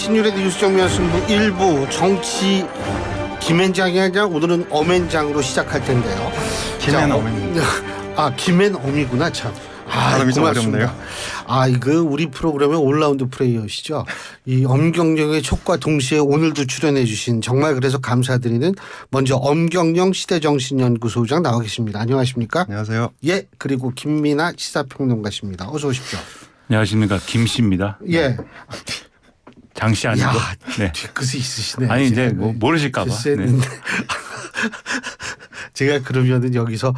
신유래대 뉴스정면 승부 일부 정치 김앤장이 아니라 오늘은 엄앤장으로 시작할 텐데요. 김앤엄입니다. 김앤엄이구나 참. 발음이 좀 어렵네요. 이거 우리 프로그램의 올라운드 플레이어시죠. 이 엄경영의 촉과 동시에 오늘도 출연해 주신 정말 그래서 감사드리는 먼저 엄경영 시대정신연구소장 나와 계십니다. 안녕하십니까? 안녕하세요. 예, 그리고 김민아 시사평론가십니다. 어서 오십시오. 안녕하십니까, 김씨입니다. 예. 장씨 아니고. 네. 뒤끝이 있으시네. 아니 이제 뭐 모르실까봐. 네. 제가 그러면은 여기서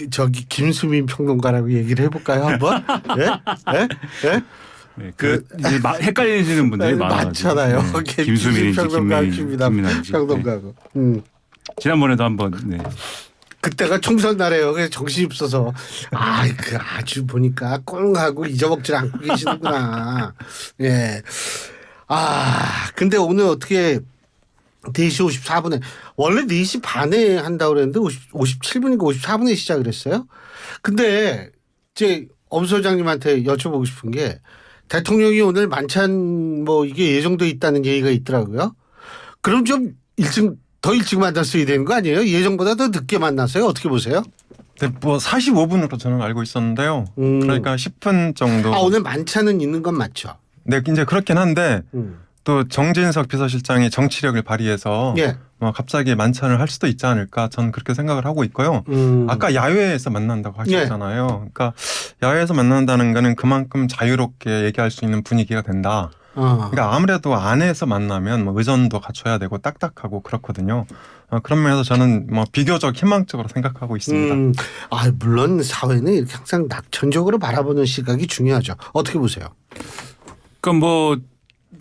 저기 김수민 평론가라고 얘기를 해볼까요 한번? 예? 예? 네, 이제 헷갈리시는 분들이 많잖아요. 네. 김수민인지 김민아인지 평론가고. 지난번에도 한번. 네. 그때가 총선 날에요. 그래서 정신이 없어서 아주 보니까 꽁하고 잊어먹질 않고 계시는구나. 예. 근데 오늘 어떻게 4시 54분에 원래 4시 반에 한다고 그랬는데 57분인가 54분에 시작을 했어요. 근데 이제 엄 소장님한테 여쭤보고 싶은 게 대통령이 오늘 만찬 뭐 이게 예정돼 있다는 얘기가 있더라고요. 그럼 좀 더 일찍 만났어야 되는 거 아니에요? 예정보다 더 늦게 만났어요? 어떻게 보세요? 네, 뭐 45분으로 저는 알고 있었는데요. 그러니까 10분 정도. 오늘 만찬은 있는 건 맞죠? 네, 이제 그렇긴 한데 또 정진석 비서실장이 정치력을 발휘해서 예. 뭐 갑자기 만찬을 할 수도 있지 않을까 저는 그렇게 생각을 하고 있고요. 아까 야외에서 만난다고 하셨잖아요. 그러니까 야외에서 만난다는 거는 그만큼 자유롭게 얘기할 수 있는 분위기가 된다. 그러니까 아무래도 안에서 만나면 뭐 의전도 갖춰야 되고 딱딱하고 그렇거든요. 그런 면에서 저는 뭐 비교적 희망적으로 생각하고 있습니다. 물론 사회는 이렇게 항상 낙천적으로 바라보는 시각이 중요하죠. 어떻게 보세요? 그럼 뭐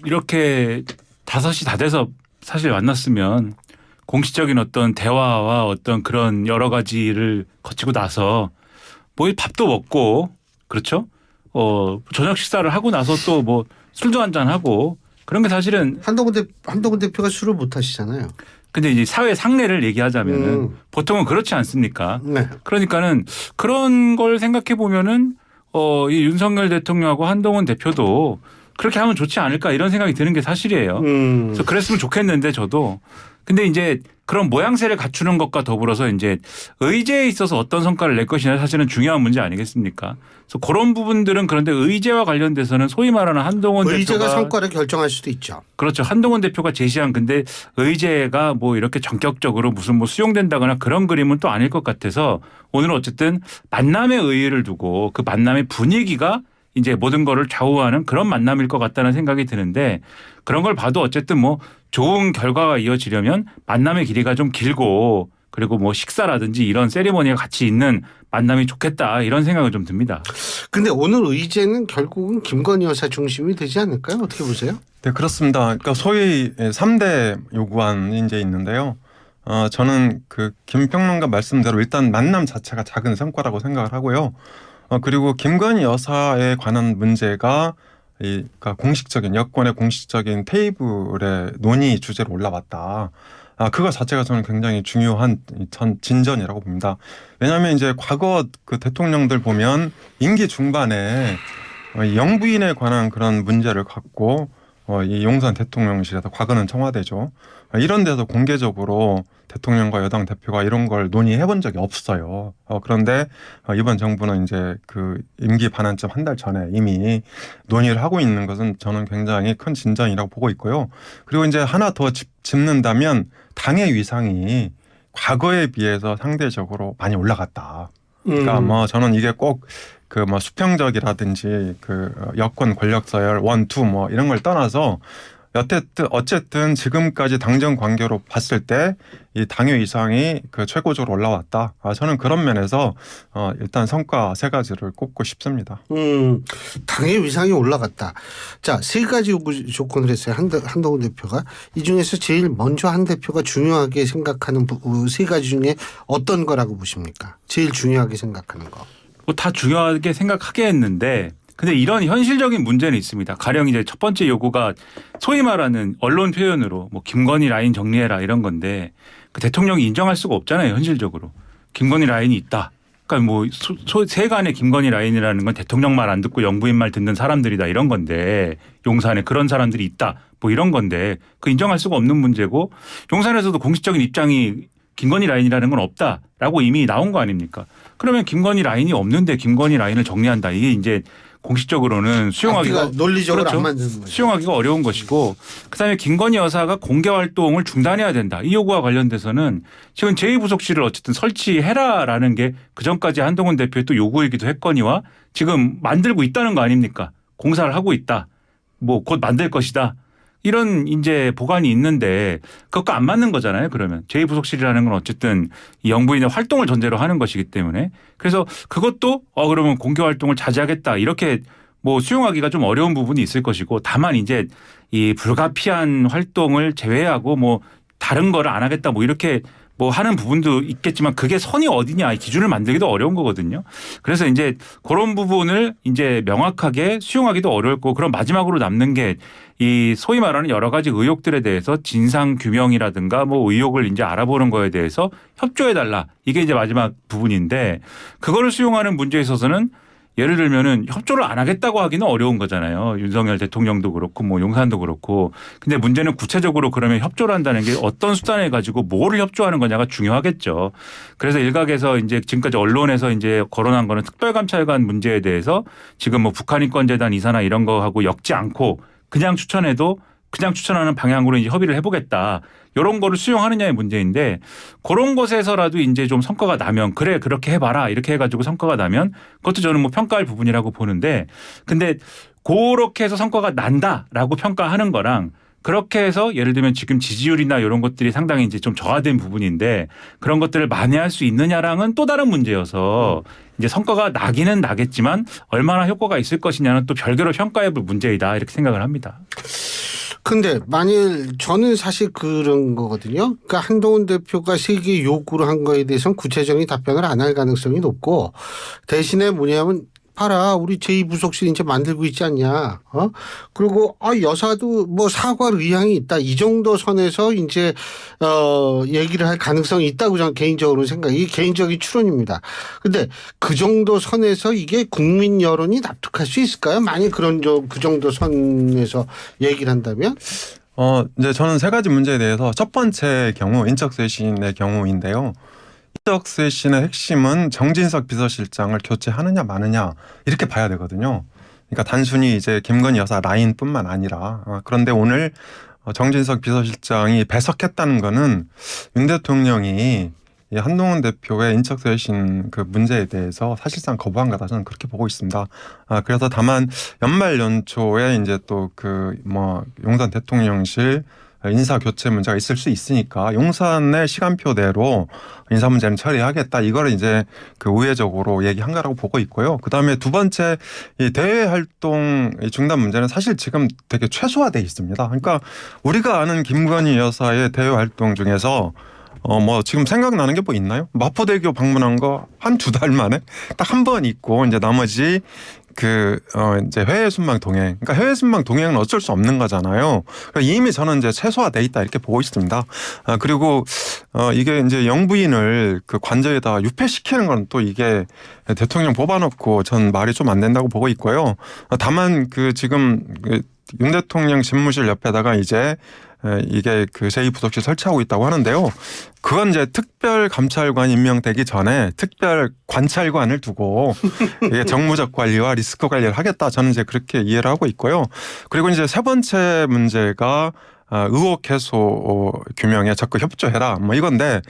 이렇게 5시 다 돼서 사실 만났으면 공식적인 어떤 대화와 어떤 그런 여러 가지를 거치고 나서 뭐 밥도 먹고 그렇죠? 저녁 식사를 하고 나서 또 뭐 술도 한잔 하고 그런 게 사실은 한동훈 대표가 술을 못 하시잖아요. 근데 이제 사회 상례를 얘기하자면은 보통은 그렇지 않습니까? 네. 그러니까는 그런 걸 생각해 보면은 이 윤석열 대통령하고 한동훈 대표도 그렇게 하면 좋지 않을까 이런 생각이 드는 게 사실이에요. 그래서 그랬으면 좋겠는데 저도. 근데 이제 그런 모양새를 갖추는 것과 더불어서 이제 의제에 있어서 어떤 성과를 낼 것이냐 사실은 중요한 문제 아니겠습니까? 그래서 그런 부분들은 그런데 의제와 관련돼서는 소위 말하는 한동훈 의제가 대표가 성과를 결정할 수도 있죠. 그렇죠. 한동훈 대표가 제시한 근데 의제가 뭐 이렇게 전격적으로 무슨 뭐 수용된다거나 그런 그림은 또 아닐 것 같아서 오늘은 어쨌든 만남의 의의를 두고 그 만남의 분위기가 이제 모든 거를 좌우하는 그런 만남일 것 같다는 생각이 드는데 그런 걸 봐도 어쨌든 뭐 좋은 결과가 이어지려면 만남의 길이가 좀 길고 그리고 뭐 식사라든지 이런 세리머니가 같이 있는 만남이 좋겠다 이런 생각은 좀 듭니다. 근데 오늘 의제는 결국은 김건희 여사 중심이 되지 않을까요? 어떻게 보세요? 네, 그렇습니다. 그러니까 소위 3대 요구안이 이제 있는데요. 저는 그 김평론가 말씀대로 일단 만남 자체가 작은 성과라고 생각을 하고요. 그리고 김건희 여사에 관한 문제가 그러니까 공식적인 여권의 공식적인 테이블에 논의 주제로 올라왔다. 그거 자체가 저는 굉장히 중요한 진전이라고 봅니다. 왜냐하면 이제 과거 그 대통령들 보면 임기 중반에 영부인에 관한 그런 문제를 갖고 이 용산 대통령실에서 과거는 청와대죠. 이런 데서 공개적으로 대통령과 여당 대표가 이런 걸 논의해 본 적이 없어요. 그런데 이번 정부는 이제 그 임기 반환점 한 달 전에 이미 논의를 하고 있는 것은 저는 굉장히 큰 진전이라고 보고 있고요. 그리고 이제 하나 더 짚는다면 당의 위상이 과거에 비해서 상대적으로 많이 올라갔다. 그러니까 뭐 저는 이게 꼭 그 뭐 수평적이라든지 그 여권 권력 서열 1, 2 뭐 이런 걸 떠나서 어쨌든 지금까지 당정 관계로 봤을 때 이 당의 위상이 그 최고적으로 올라왔다. 저는 그런 면에서 일단 성과 3가지를 꼽고 싶습니다. 당의 위상이 올라갔다. 자, 3가지 요구 조건을 했어요. 한동훈 대표가. 이 중에서 제일 먼저 한 대표가 중요하게 생각하는 3가지 중에 어떤 거라고 보십니까? 제일 중요하게 생각하는 거. 뭐 다 중요하게 생각하게 했는데 근데 이런 현실적인 문제는 있습니다. 가령 이제 첫 번째 요구가 소위 말하는 언론 표현으로 뭐 김건희 라인 정리해라 이런 건데 그 대통령이 인정할 수가 없잖아요. 현실적으로. 김건희 라인이 있다. 그러니까 뭐 세간의 김건희 라인이라는 건 대통령 말 안 듣고 영부인 말 듣는 사람들이다 이런 건데 용산에 그런 사람들이 있다. 뭐 이런 건데 그 인정할 수가 없는 문제고 용산에서도 공식적인 입장이 김건희 라인이라는 건 없다라고 이미 나온 거 아닙니까? 그러면 김건희 라인이 없는데 김건희 라인을 정리한다. 이게 이제 공식적으로는 수용하기가 앞뒤가 논리적으로 그렇죠. 안 맞는 거죠. 수용하기가 어려운 것이고 그다음에 김건희 여사가 공개 활동을 중단해야 된다. 이 요구와 관련돼서는 지금 제2부속실을 어쨌든 설치해라라는 게 그전까지 한동훈 대표의 또 요구이기도 했거니와 지금 만들고 있다는 거 아닙니까? 공사를 하고 있다. 뭐 곧 만들 것이다. 이런 이제 보관이 있는데 그것과 안 맞는 거잖아요. 그러면 제2부속실이라는 건 어쨌든 이 영부인의 활동을 전제로 하는 것이기 때문에 그래서 그것도 그러면 공개 활동을 자제하겠다 이렇게 뭐 수용하기가 좀 어려운 부분이 있을 것이고 다만 이제 이 불가피한 활동을 제외하고 뭐 다른 거를 안 하겠다 뭐 이렇게 뭐 하는 부분도 있겠지만 그게 선이 어디냐 이 기준을 만들기도 어려운 거거든요. 그래서 이제 그런 부분을 이제 명확하게 수용하기도 어렵고 그럼 마지막으로 남는 게 이 소위 말하는 여러 가지 의혹들에 대해서 진상 규명이라든가 뭐 의혹을 이제 알아보는 거에 대해서 협조해 달라. 이게 이제 마지막 부분인데 그거를 수용하는 문제에 있어서는 예를 들면은 협조를 안 하겠다고 하기는 어려운 거잖아요. 윤석열 대통령도 그렇고 뭐 용산도 그렇고. 근데 문제는 구체적으로 그러면 협조를 한다는 게 어떤 수단을 가지고 뭐를 협조하는 거냐가 중요하겠죠. 그래서 일각에서 이제 지금까지 언론에서 이제 거론한 거는 특별감찰관 문제에 대해서 지금 뭐 북한인권재단 이사나 이런 거 하고 엮지 않고 그냥 추천해도 그냥 추천하는 방향으로 이제 협의를 해보겠다. 이런 거를 수용하느냐의 문제인데 그런 것에서라도 이제 좀 성과가 나면 그래 그렇게 해봐라 이렇게 해가지고 성과가 나면 그것도 저는 뭐 평가할 부분이라고 보는데 근데 그렇게 해서 성과가 난다라고 평가하는 거랑 그렇게 해서 예를 들면 지금 지지율이나 이런 것들이 상당히 이제 좀 저하된 부분인데 그런 것들을 만회할 수 있느냐랑은 또 다른 문제여서 이제 성과가 나기는 나겠지만 얼마나 효과가 있을 것이냐는 또 별개로 평가해 볼 문제이다 이렇게 생각을 합니다. 근데 만일 저는 사실 그런 거거든요. 그러니까 한동훈 대표가 세계 요구를 한 거에 대해서는 구체적인 답변을 안 할 가능성이 높고 대신에 뭐냐면 봐라 우리 제2부속실 이제 만들고 있지 않냐. 그리고 여사도 뭐 사과할 의향이 있다. 이 정도 선에서 이제 얘기를 할 가능성이 있다고 저는 개인적으로 생각이 개인적인 추론입니다. 근데 그 정도 선에서 이게 국민 여론이 납득할 수 있을까요? 만약 그 정도 선에서 얘기를 한다면? 이제 저는 세 가지 문제에 대해서 첫 번째 경우 인적쇄신의 경우인데요. 인적쇄신의 핵심은 정진석 비서실장을 교체하느냐 마느냐 이렇게 봐야 되거든요. 그러니까 단순히 이제 김건희 여사 라인뿐만 아니라 그런데 오늘 정진석 비서실장이 배석했다는 거는 윤 대통령이 이 한동훈 대표의 인적쇄신 그 문제에 대해서 사실상 거부한 거다 저는 그렇게 보고 있습니다. 그래서 다만 연말 연초에 이제 또 그 뭐 용산 대통령실 인사 교체 문제가 있을 수 있으니까 용산의 시간표대로 인사 문제는 처리하겠다. 이거를 이제 그 우회적으로 얘기한 거라고 보고 있고요. 그다음에 두 번째 이 대외 활동 중단 문제는 사실 지금 되게 최소화돼 있습니다. 그러니까 우리가 아는 김건희 여사의 대외 활동 중에서 뭐 지금 생각나는 게 뭐 있나요? 마포대교 방문한 거 한 두 달 만에 딱 한 번 있고 이제 나머지 이제 해외 순방 동행. 그러니까 해외 순방 동행은 어쩔 수 없는 거잖아요. 그러니까 이미 저는 이제 최소화돼 있다 이렇게 보고 있습니다. 그리고 이게 이제 영부인을 그 관저에다 유폐시키는 건 또 이게 대통령 뽑아놓고 전 말이 좀 안 된다고 보고 있고요. 다만 지금 윤 대통령 집무실 옆에다가 이제 이게 그 제2부속실 설치하고 있다고 하는데요. 그건 이제 특별 감찰관 임명되기 전에 특별 관찰관을 두고 이게 정무적 관리와 리스크 관리를 하겠다. 저는 이제 그렇게 이해를 하고 있고요. 그리고 이제 세 번째 문제가 의혹 해소 규명에 적극 협조해라. 뭐 이건데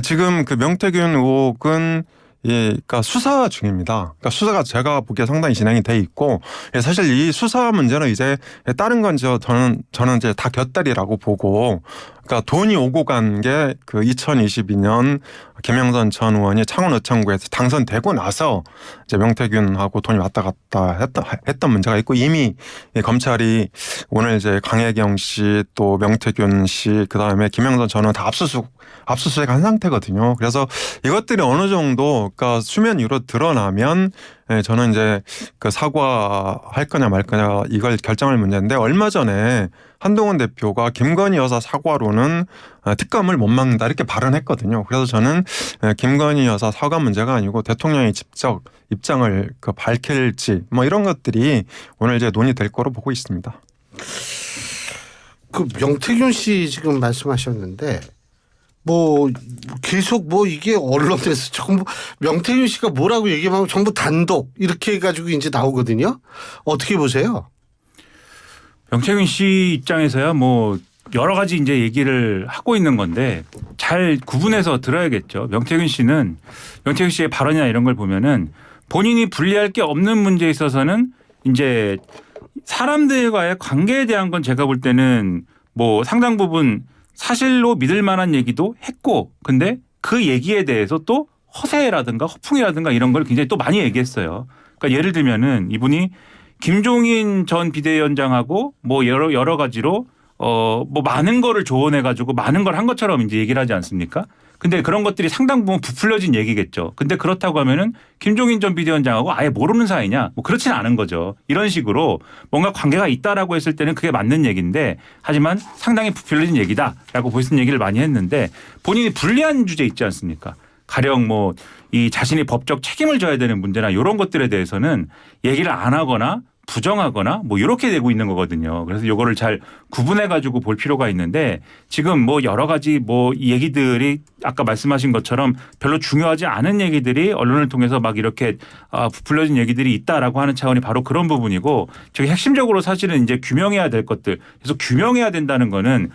지금 그 명태균 의혹은 그러니까 수사 중입니다. 그러니까 수사가 제가 보기에 상당히 진행이 돼 있고 사실 이 수사 문제는 이제 다른 건 저는 이제 다 곁다리라고 보고 그러니까 돈이 오고 간 게 그 2022년 김영선 전 의원이 창원의창구에서 당선되고 나서 이제 명태균하고 돈이 왔다 갔다 했던 문제가 있고 이미 검찰이 오늘 이제 강혜경 씨 또 명태균 씨 그다음에 김영선 전 의원 다 압수수색한 상태거든요. 그래서 이것들이 어느 정도 그러니까 수면 위로 드러나면 저는 이제 그 사과할 거냐 말 거냐 이걸 결정할 문제인데 얼마 전에 한동훈 대표가 김건희 여사 사과로는 특검을 못 막는다 이렇게 발언했거든요. 그래서 저는 김건희 여사 사과 문제가 아니고 대통령이 직접 입장을 밝힐지 뭐 이런 것들이 오늘 이제 논의될 거로 보고 있습니다. 그 명태균 씨 지금 말씀하셨는데 뭐 계속 뭐 이게 언론에서 전부 명태균 씨가 뭐라고 얘기하면 전부 단독 이렇게 해가지고 이제 나오거든요. 어떻게 보세요? 명태균 씨 입장에서야 뭐 여러 가지 이제 얘기를 하고 있는 건데 잘 구분해서 들어야겠죠. 명태균 씨의 발언이나 이런 걸 보면은 본인이 분리할 게 없는 문제에 있어서는 이제 사람들과의 관계에 대한 건 제가 볼 때는 뭐 상당 부분 사실로 믿을 만한 얘기도 했고 근데 그 얘기에 대해서 또 허세라든가 허풍이라든가 이런 걸 굉장히 또 많이 얘기했어요. 그러니까 예를 들면은 이분이 김종인 전 비대위원장하고 뭐 여러 가지로 뭐 많은 거를 조언해 가지고 많은 걸 한 것처럼 이제 얘기를 하지 않습니까? 근데 그런 것들이 상당 부분 부풀려진 얘기겠죠. 근데 그렇다고 하면은 김종인 전 비대위원장하고 아예 모르는 사이냐? 뭐 그렇지는 않은 거죠. 이런 식으로 뭔가 관계가 있다라고 했을 때는 그게 맞는 얘기인데 하지만 상당히 부풀려진 얘기다라고 보이는 얘기를 많이 했는데 본인이 불리한 주제 있지 않습니까? 가령 뭐 이 자신이 법적 책임을 져야 되는 문제나 이런 것들에 대해서는 얘기를 안 하거나 부정하거나 뭐 이렇게 되고 있는 거거든요. 그래서 이거를 잘 구분해 가지고 볼 필요가 있는데 지금 뭐 여러 가지 뭐 얘기들이 아까 말씀하신 것처럼 별로 중요하지 않은 얘기들이 언론을 통해서 막 이렇게 부풀려진 얘기들이 있다라고 하는 차원이 바로 그런 부분이고 저기 핵심적으로 사실은 이제 규명해야 될 것들 그래서 규명해야 된다는 거는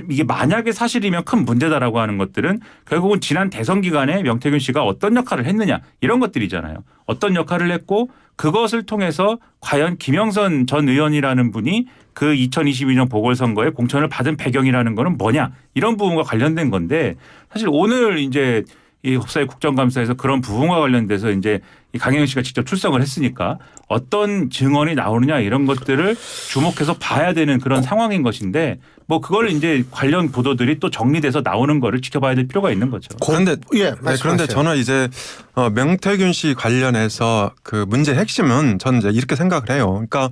이게 만약에 사실이면 큰 문제다라고 하는 것들은 결국은 지난 대선 기간에 명태균 씨가 어떤 역할을 했느냐 이런 것들이잖아요. 어떤 역할을 했고 그것을 통해서 과연 김영선 전 의원이라는 분이 그 2022년 보궐선거에 공천을 받은 배경이라는 거는 뭐냐 이런 부분과 관련된 건데 사실 오늘 이제 이 법사위 국정감사에서 그런 부분과 관련돼서 이제 이 강혜경 씨가 직접 출석을 했으니까 어떤 증언이 나오느냐 이런 것들을 주목해서 봐야 되는 그런 상황인 것인데 뭐 그걸 이제 관련 보도들이 또 정리돼서 나오는 거를 지켜봐야 될 필요가 있는 거죠. 그런데 예, 그런데 저는 이제 명태균 씨 관련해서 그 문제의 핵심은 저는 이제 이렇게 생각을 해요. 그러니까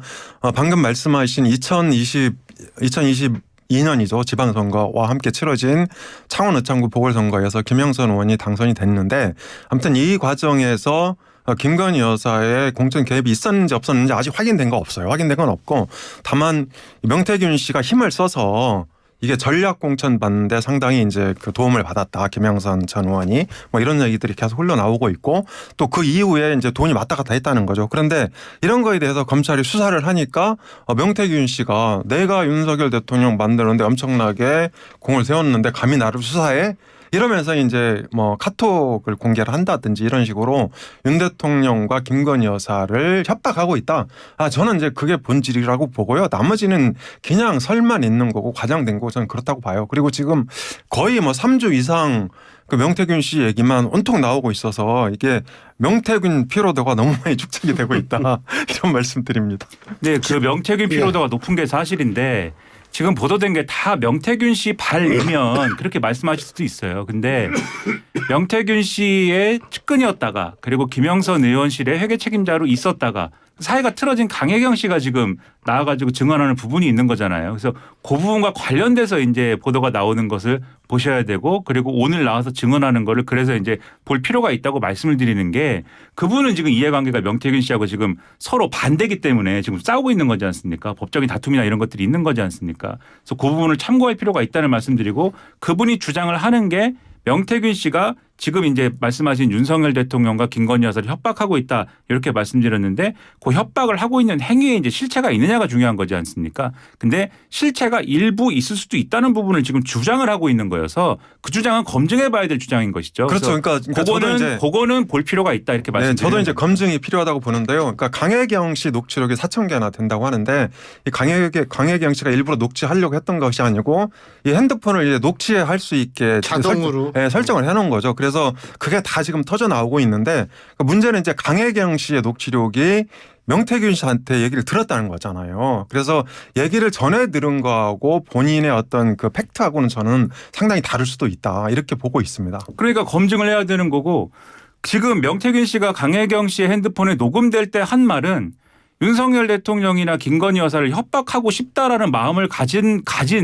방금 말씀하신 2022년이죠. 지방선거와 함께 치러진 창원 의창구 보궐선거에서 김영선 의원이 당선이 됐는데 아무튼 이 과정에서 김건희 여사의 공천 개입이 있었는지 없었는지 아직 확인된 거 없어요. 확인된 건 없고 다만 명태균 씨가 힘을 써서 이게 전략 공천 받는데 상당히 이제 그 도움을 받았다. 김영선 전 의원이 뭐 이런 얘기들이 계속 흘러나오고 있고 또 그 이후에 이제 돈이 왔다 갔다 했다는 거죠. 그런데 이런 거에 대해서 검찰이 수사를 하니까 명태균 씨가 내가 윤석열 대통령 만드는데 엄청나게 공을 세웠는데 감히 나를 수사해? 이러면서 이제 뭐 카톡을 공개를 한다든지 이런 식으로 윤 대통령과 김건희 여사를 협박하고 있다. 저는 이제 그게 본질이라고 보고요. 나머지는 그냥 설만 있는 거고 과장된 거고 저는 그렇다고 봐요. 그리고 지금 거의 뭐 3주 이상 그 명태균 씨 얘기만 온통 나오고 있어서 이게 명태균 피로도가 너무 많이 축적이 되고 있다. 이런 말씀드립니다. 네, 그 명태균 피로도가 높은 게 사실인데 지금 보도된 게 다 명태균 씨 발이면 그렇게 말씀하실 수도 있어요. 근데 명태균 씨의 측근이었다가 그리고 김영선 의원실의 회계 책임자로 있었다가 사이가 틀어진 강혜경 씨가 지금 나와가지고 증언하는 부분이 있는 거잖아요. 그래서 그 부분과 관련돼서 이제 보도가 나오는 것을 보셔야 되고 그리고 오늘 나와서 증언하는 거를 그래서 이제 볼 필요가 있다고 말씀을 드리는 게 그분은 지금 이해관계가 명태균 씨하고 지금 서로 반대기 때문에 지금 싸우고 있는 거지 않습니까? 법적인 다툼이나 이런 것들이 있는 거지 않습니까? 그래서 그 부분을 참고할 필요가 있다는 말씀드리고 그분이 주장을 하는 게 명태균 씨가 지금 이제 말씀하신 윤석열 대통령과 김건희 여사를 협박하고 있다 이렇게 말씀드렸는데 그 협박을 하고 있는 행위에 이제 실체가 있느냐가 중요한 거지 않습니까? 근데 실체가 일부 있을 수도 있다는 부분을 지금 주장을 하고 있는 거여서 그 주장은 검증해 봐야 될 주장인 것이죠. 그렇죠. 그러니까 그거는 볼 필요가 있다 이렇게 말씀드립니다. 저도 이제 검증이 필요하다고 보는데요. 그러니까 강혜경 씨 녹취록이 4,000개나 된다고 하는데 이 강혜경 씨가 일부러 녹취하려고 했던 것이 아니고 이 핸드폰을 이제 녹취할 수 있게 자동으로 설정을 해놓은 거죠. 그래서 그게 다 지금 터져 나오고 있는데 문제는 이제 강혜경 씨의 녹취록이 명태균 씨한테 얘기를 들었다는 거잖아요. 그래서 얘기를 전에 들은 거하고 본인의 어떤 그 팩트하고는 저는 상당히 다를 수도 있다 이렇게 보고 있습니다. 그러니까 검증을 해야 되는 거고 지금 명태균 씨가 강혜경 씨의 핸드폰에 녹음될 때 한 말은 윤석열 대통령이나 김건희 여사를 협박하고 싶다라는 마음을 가진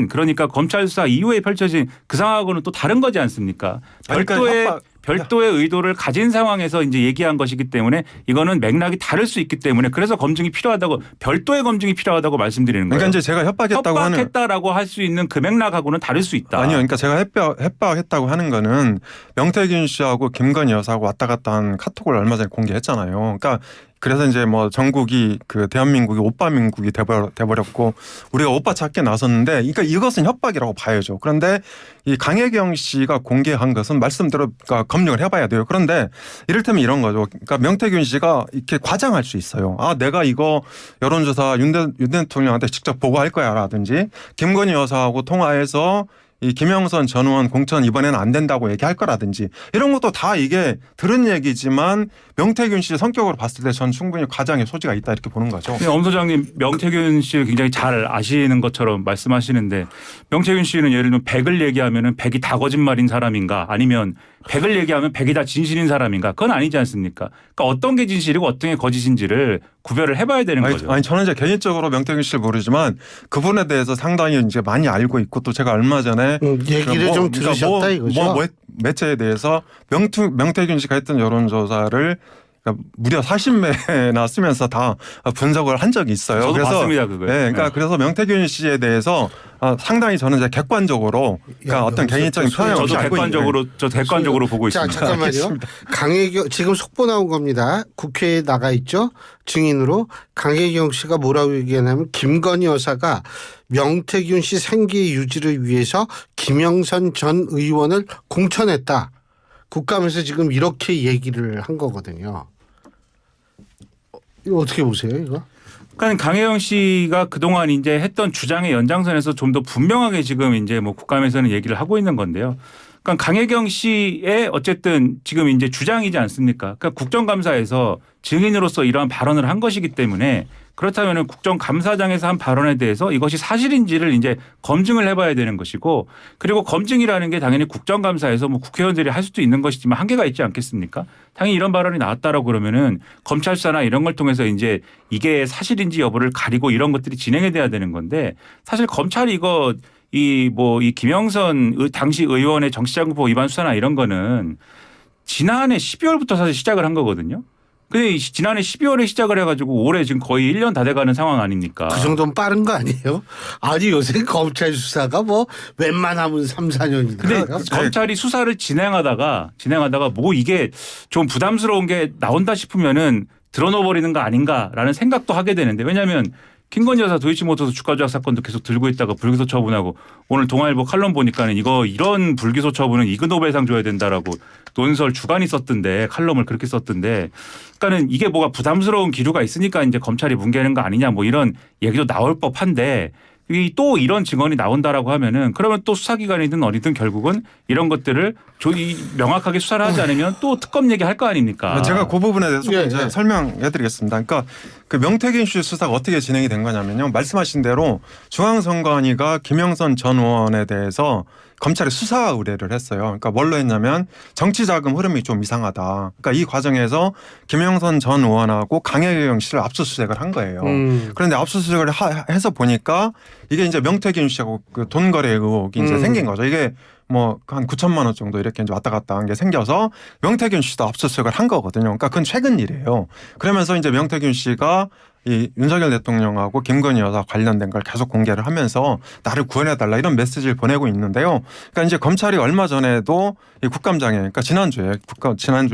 그러니까 검찰 수사 이후에 펼쳐진 그 상황하고는 또 다른 거지 않습니까? 별도의 별도의 의도를 가진 상황에서 이제 얘기한 것이기 때문에 이거는 맥락이 다를 수 있기 때문에 그래서 검증이 필요하다고 별도의 검증이 필요하다고 말씀드리는 거예요. 그러니까 이제 제가 협박했다라고 할 수 있는 그 맥락하고는 다를 수 있다. 아니요, 그러니까 제가 협박했다고 하는 거는 명태균 씨하고 김건희 여사하고 왔다 갔다 한 카톡을 얼마 전에 공개했잖아요. 그러니까 그래서 이제 뭐 전국이 그 대한민국이 오빠 민국이 돼버렸고 우리가 오빠 찾게 나섰는데 그러니까 이것은 협박이라고 봐야죠. 그런데 이 강혜경 씨가 공개한 것은 말씀대로 그러니까 검증을 해봐야 돼요. 그런데 이를테면 이런 거죠. 그러니까 명태균 씨가 이렇게 과장할 수 있어요. 아 내가 이거 여론조사 윤 대통령한테 직접 보고할 거야라든지 김건희 여사하고 통화해서 이 김영선 전 의원 공천 이번에는 안 된다고 얘기할 거라든지 이런 것도 다 이게 들은 얘기지만 명태균 씨 성격으로 봤을 때 전 충분히 과장의 소지가 있다 이렇게 보는 거죠. 엄 소장님 명태균 씨를 굉장히 잘 아시는 것처럼 말씀하시는데 명태균 씨는 예를 들면 100을 얘기하면 100이 다 거짓말인 사람인가 아니면 100을 얘기하면 100이 다 진실인 사람인가 그건 아니지 않습니까? 그러니까 어떤 게 진실이고 어떤 게 거짓인지를 구별을 해봐야 되는 거죠. 아니 저는 이제 개인적으로 명태균 씨를 모르지만 그분에 대해서 상당히 이제 많이 알고 있고 또 제가 얼마 전에 얘기를 좀 들으셨다 이거죠. 매체에 대해서 명태균 씨가 했던 여론조사를 그러니까 무려 40매나 쓰면서 다 분석을 한 적이 있어요. 저도 그래서 봤습니다, 그걸. 네, 그러니까 네. 그래서 명태균 씨에 대해서 상당히 저는 이제 객관적으로 그러니까 어떤 개인적인 편향 없이 저도 알고 객관적으로 보고 자, 있습니다. 잠깐만요. 알겠습니다. 강혜경 지금 속보 나온 겁니다. 국회에 나가 있죠. 증인으로 강혜경 씨가 뭐라고 얘기하냐면 김건희 여사가 명태균 씨 생계 유지를 위해서 김영선 전 의원을 공천했다. 국감에서 지금 이렇게 얘기를 한 거거든요. 이거 어떻게 보세요, 이거? 그러니까 강혜영 씨가 그동안 이제 했던 주장의 연장선에서 좀 더 분명하게 지금 이제 뭐 국감에서는 얘기를 하고 있는 건데요. 그러니까 강혜경 씨의 어쨌든 지금 이제 주장이지 않습니까? 그러니까 국정감사에서 증인으로서 이러한 발언을 한 것이기 때문에 그렇다면 국정감사장에서 한 발언에 대해서 이것이 사실인지를 이제 검증을 해봐야 되는 것이고 그리고 검증이라는 게 당연히 국정감사에서 뭐 국회의원들이 할 수도 있는 것이지만 한계가 있지 않겠습니까? 당연히 이런 발언이 나왔다라고 그러면은 검찰 수사나 이런 걸 통해서 이제 이게 사실인지 여부를 가리고 이런 것들이 진행이 돼야 되는 건데 사실 검찰이 이거 이 김영선 당시 의원의 정치자금법 위반 수사나 이런 거는 지난해 12월부터 사실 시작을 한 거거든요. 근데 지난해 12월에 시작을 해가지고 올해 지금 거의 1년 다 돼가는 상황 아닙니까? 그 정도면 빠른 거 아니에요? 아니 요새 검찰 수사가 뭐 웬만하면 3, 4년이다. 근데 검찰이 수사를 진행하다가 뭐 이게 좀 부담스러운 게 나온다 싶으면은 드러넣어버리는 거 아닌가라는 생각도 하게 되는데 왜냐하면 김건희 여사 도이치모터스 주가 조작 사건도 계속 들고 있다가 불기소 처분하고 오늘 동아일보 칼럼 보니까는 이런 불기소 처분은 이그노벨상 줘야 된다라고 논설 주간이 썼던데 칼럼을 그렇게 썼던데 그러니까는 이게 뭐가 부담스러운 기류가 있으니까 이제 검찰이 뭉개는 거 아니냐 뭐 이런 얘기도 나올 법한데 또 이런 증언이 나온다라고 하면은 그러면 또 수사기관이든 어디든 결국은 이런 것들을 명확하게 수사를 하지 않으면 또 특검 얘기할 거 아닙니까? 제가 그 부분에 대해서 조금 예, 이제 예. 설명해드리겠습니다. 그러니까 그 명태균 씨 수사가 어떻게 진행이 된 거냐면요. 말씀하신 대로 중앙선관위가 김영선 전 의원에 대해서 검찰에 수사 의뢰를 했어요. 그러니까 뭘로 했냐면 정치자금 흐름이 좀 이상하다. 그러니까 이 과정에서 김영선 전 의원하고 강혜경 씨를 압수수색을 한 거예요. 그런데 압수수색을 해서 보니까 이게 이제 명태균 씨하고 그 돈 거래 의혹이 이제 생긴 거죠. 이게 뭐 한 9천만 원 정도 이렇게 이제 왔다 갔다 한 게 생겨서 명태균 씨도 압수수색을 한 거거든요. 그러니까 그건 최근 일이에요. 그러면서 이제 명태균 씨가 이 윤석열 대통령하고 김건희 여사 관련된 걸 계속 공개를 하면서 나를 구원해달라 이런 메시지를 보내고 있는데요. 그러니까 이제 검찰이 얼마 전에도 이 국감장에 그러니까 지난주에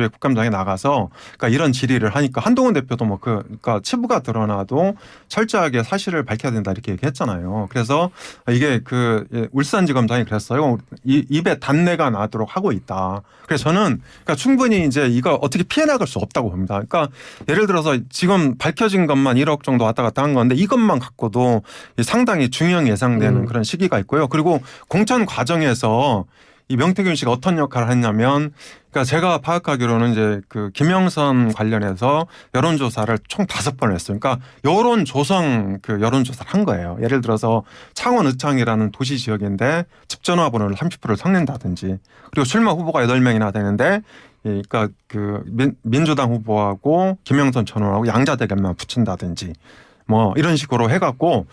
국감장에 나가서 그러니까 이런 질의를 하니까 한동훈 대표도 뭐 그러니까 치부가 드러나도 철저하게 사실을 밝혀야 된다 이렇게 얘기했잖아요. 그래서 이게 울산지검장이 그랬어요. 입에 단내가 나도록 하고 있다. 그래서 저는 그러니까 충분히 이제 이거 어떻게 피해 나갈 수 없다고 봅니다. 그러니까 예를 들어서 지금 밝혀진 것만 1억 정도 왔다 갔다 한 건데 이것만 갖고도 상당히 중형 예상되는 그런 시기가 있고요. 그리고 공천 과정에서 이 명태균 씨가 어떤 역할을 했냐면 그러니까 제가 파악하기로는 이제 그 김영선 관련해서 여론조사를 총 5번을 했어요. 그러니까 여론 조성 여론조사를 한 거예요. 예를 들어서 창원 의창이라는 도시 지역인데 집 전화번호를 30%를 섞는다든지 그리고 출마 후보가 8명이나 되는데 그러니까 민주당 후보하고 김영선 전 의원하고 양자 대결만 붙인다든지 뭐 이런 식으로 해갖고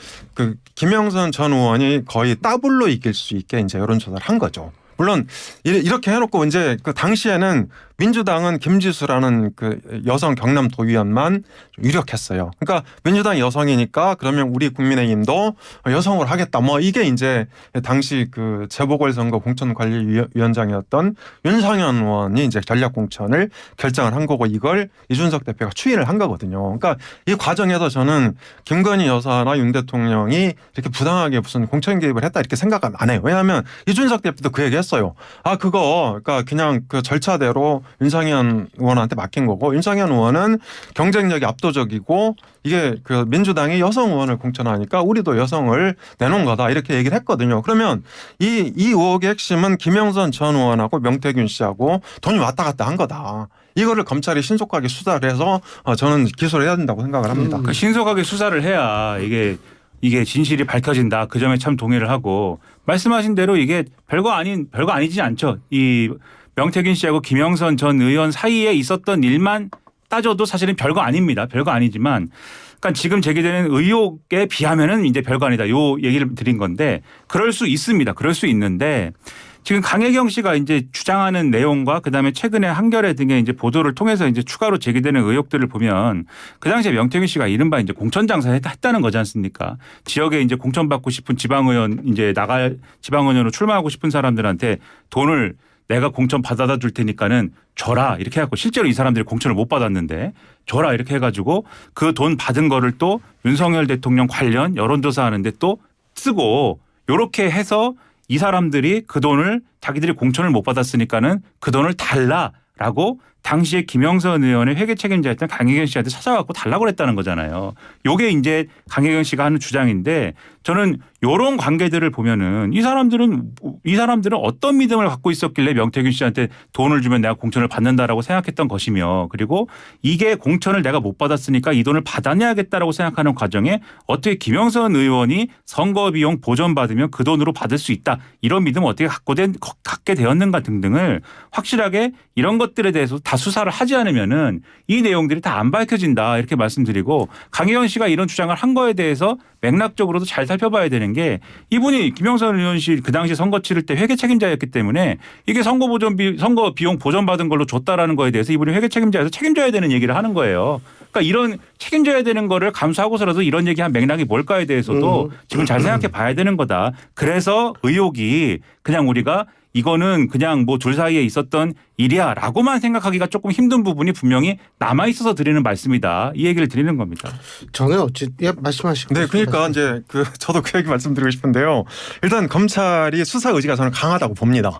김영선 전 의원이 거의 더블로 이길 수 있게 이제 여론조사를 한 거죠. 물론 이렇게 해놓고 이제 그 당시에는 민주당은 김지수라는 그 여성 경남도의원만 좀 유력했어요. 그러니까 민주당 여성이니까 그러면 우리 국민의힘도 여성을 하겠다. 뭐 이게 이제 당시 그 재보궐선거 공천관리위원장이었던 윤상현 의원이 이제 전략공천을 결정을 한 거고 이걸 이준석 대표가 추인을 한 거거든요. 그러니까 이 과정에서 저는 김건희 여사나 윤 대통령이 이렇게 부당하게 무슨 공천 개입을 했다 이렇게 생각 안 해요. 왜냐하면 이준석 대표도 그 얘기 했어요. 그러니까 그냥 그 절차대로 윤상현 의원한테 맡긴 거고 윤상현 의원은 경쟁력이 압도적이고 이게 그 민주당이 여성 의원을 공천하니까 우리도 여성을 내놓은 거다 이렇게 얘기를 했거든요. 그러면 이 의혹의 핵심은 김영선 전 의원하고 명태균 씨하고 돈이 왔다 갔다 한 거다. 이거를 검찰이 신속하게 수사를 해서 저는 기소를 해야 된다고 생각을 합니다. 그러니까 신속하게 수사를 해야 이게 진실이 밝혀진다. 그 점에 참 동의를 하고 말씀하신 대로 이게 별거 아니지 않죠. 이 명태균 씨하고 김영선 전 의원 사이에 있었던 일만 따져도 사실은 별거 아닙니다. 별거 아니지만 그러니까 지금 제기되는 의혹에 비하면은 이제 별거 아니다. 요 얘기를 드린 건데 그럴 수 있습니다. 그럴 수 있는데 지금 강혜경 씨가 이제 주장하는 내용과 그다음에 최근에 한겨레 등의 이제 보도를 통해서 이제 추가로 제기되는 의혹들을 보면 그 당시에 명태균 씨가 이른바 이제 공천 장사를 했다는 거지 않습니까? 지역에 이제 공천받고 싶은 지방의원 이제 지방의원으로 출마하고 싶은 사람들한테 돈을 내가 공천 받아다 줄 테니까는 줘라 이렇게 해갖고 실제로 이 사람들이 공천을 못 받았는데 줘라 이렇게 해가지고 그 돈 받은 거를 또 윤석열 대통령 관련 여론조사 하는데 또 쓰고 요렇게 해서 이 사람들이 그 돈을 자기들이 공천을 못 받았으니까는 그 돈을 달라라고 당시에 김영선 의원의 회계 책임자였던 강혜경 씨한테 찾아갖고 달라고 그랬다는 거잖아요. 요게 이제 강혜경 씨가 하는 주장인데 저는 요런 관계들을 보면은 이 사람들은 어떤 믿음을 갖고 있었길래 명태균 씨한테 돈을 주면 내가 공천을 받는다라고 생각했던 것이며 그리고 이게 공천을 내가 못 받았으니까 이 돈을 받아내야겠다라고 생각하는 과정에 어떻게 김영선 의원이 선거 비용 보전 받으면 그 돈으로 받을 수 있다 이런 믿음을 어떻게 갖게 되었는가 등등을 확실하게 이런 것들에 대해서 다 수사를 하지 않으면은 이 내용들이 다 안 밝혀진다 이렇게 말씀드리고 강혜경 씨가 이런 주장을 한 거에 대해서 맥락적으로도 잘 살펴봐야 되는 게 이분이 김영선 의원 씨 그 당시 선거 치를 때 회계 책임자였기 때문에 이게 선거 비용 보전 받은 걸로 줬다라는 거에 대해서 이분이 회계 책임자에서 책임져야 되는 얘기를 하는 거예요. 그러니까 이런 책임져야 되는 거를 감수하고서라도 이런 얘기한 맥락이 뭘까에 대해서도 지금 잘 생각해 봐야 되는 거다. 그래서 의혹이 그냥 우리가 이거는 그냥 뭐 둘 사이에 있었던 일이야 라고만 생각하기가 조금 힘든 부분이 분명히 남아있어서 드리는 말씀이다. 이 얘기를 드리는 겁니다. 저는 말씀하시고. 네, 그러니까 이제 저도 그 얘기 말씀드리고 싶은데요. 일단 검찰이 수사 의지가 저는 강하다고 봅니다.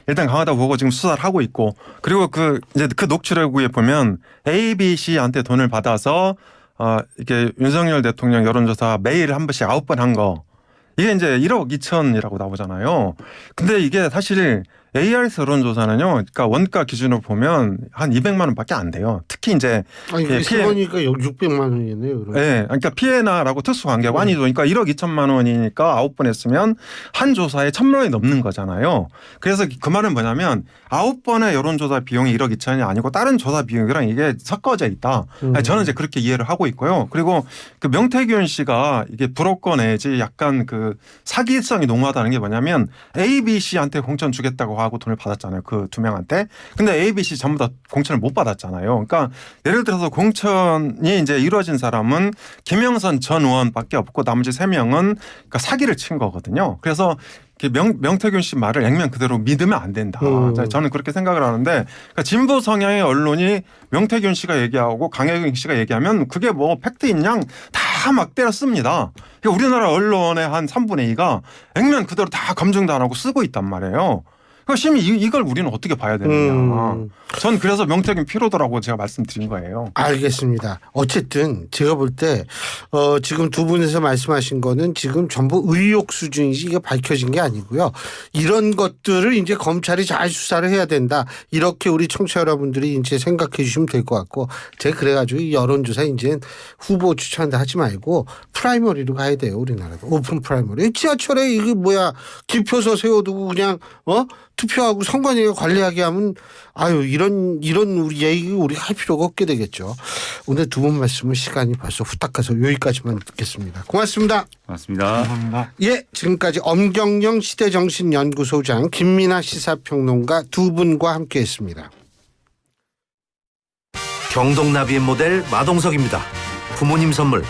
일단 강하다고 보고 지금 수사를 하고 있고 그리고 이제 그 녹취록에 보면 ABC한테 돈을 받아서 이게 윤석열 대통령 여론조사 매일 한 번씩 9번 한 거. 이게 이제 1억 2천이라고 나오잖아요. 근데 이게 사실 ARS 여론조사는요. 그러니까 원가 기준으로 보면 한 200만 원밖에 안 돼요. 특히 이제 이게 세번이니까 600만 원이네요. 그러면. 네, 그러니까 피해나라고 특수관계가 아니죠. 그러니까 1억 2천만 원이니까 9번 했으면 한 조사에 1,000만 원이 넘는 거잖아요. 그래서 그 말은 뭐냐면 9번의 여론조사 비용이 1억 2천이 아니고 다른 조사 비용이랑 이게 섞어져 있다. 저는 이제 그렇게 이해를 하고 있고요. 그리고 그 명태균 씨가 이게 브로커 내지 약간 그 사기성이 농후하다는 게 뭐냐면 ABC한테 공천 주겠다고 하고 돈을 받았잖아요. 그 두 명한테. 근데 ABC 전부 다 공천을 못 받았잖아요. 그러니까 예를 들어서 공천이 이제 이루어진 사람은 김영선 전 의원밖에 없고 나머지 3명은 그러니까 사기를 친 거거든요. 그래서 명태균 씨 말을 액면 그대로 믿으면 안 된다. 저는 그렇게 생각을 하는데 그러니까 진보 성향의 언론이 명태균 씨가 얘기하고 강혜경 씨가 얘기하면 그게 뭐 팩트인 양 다 막 때렸습니다. 그러니까 우리나라 언론의 한 3분의 2가 액면 그대로 다 검증도 안 하고 쓰고 있단 말이에요. 심히 이걸 우리는 어떻게 봐야 되느냐. 전 그래서 명태균 필요하다고 제가 말씀드린 거예요. 알겠습니다. 어쨌든 제가 볼 때 지금 두 분에서 말씀하신 거는 지금 전부 의혹 수준이지 이게 밝혀진 게 아니고요. 이런 것들을 이제 검찰이 잘 수사를 해야 된다. 이렇게 우리 청취자 여러분들이 이제 생각해 주시면 될 것 같고 제가 그래가지고 이 여론조사 이제 후보 추천한다 하지 말고 프라이머리로 가야 돼요. 우리나라도 오픈 프라이머리. 지하철에 이게 뭐야 기표서 세워두고 그냥 투표하고 선관위가 관리하게 하면 아유 이런 우리 얘기 우리가 할 필요가 없게 되겠죠. 오늘 두 분 말씀은 시간이 벌써 후딱 가서 여기까지만 듣겠습니다. 고맙습니다. 고맙습니다. 감사합니다. 예, 지금까지 엄경영 시대정신연구소장 김민아 시사평론가 두 분과 함께했습니다. 경동나비의 모델 마동석입니다. 부모님 선물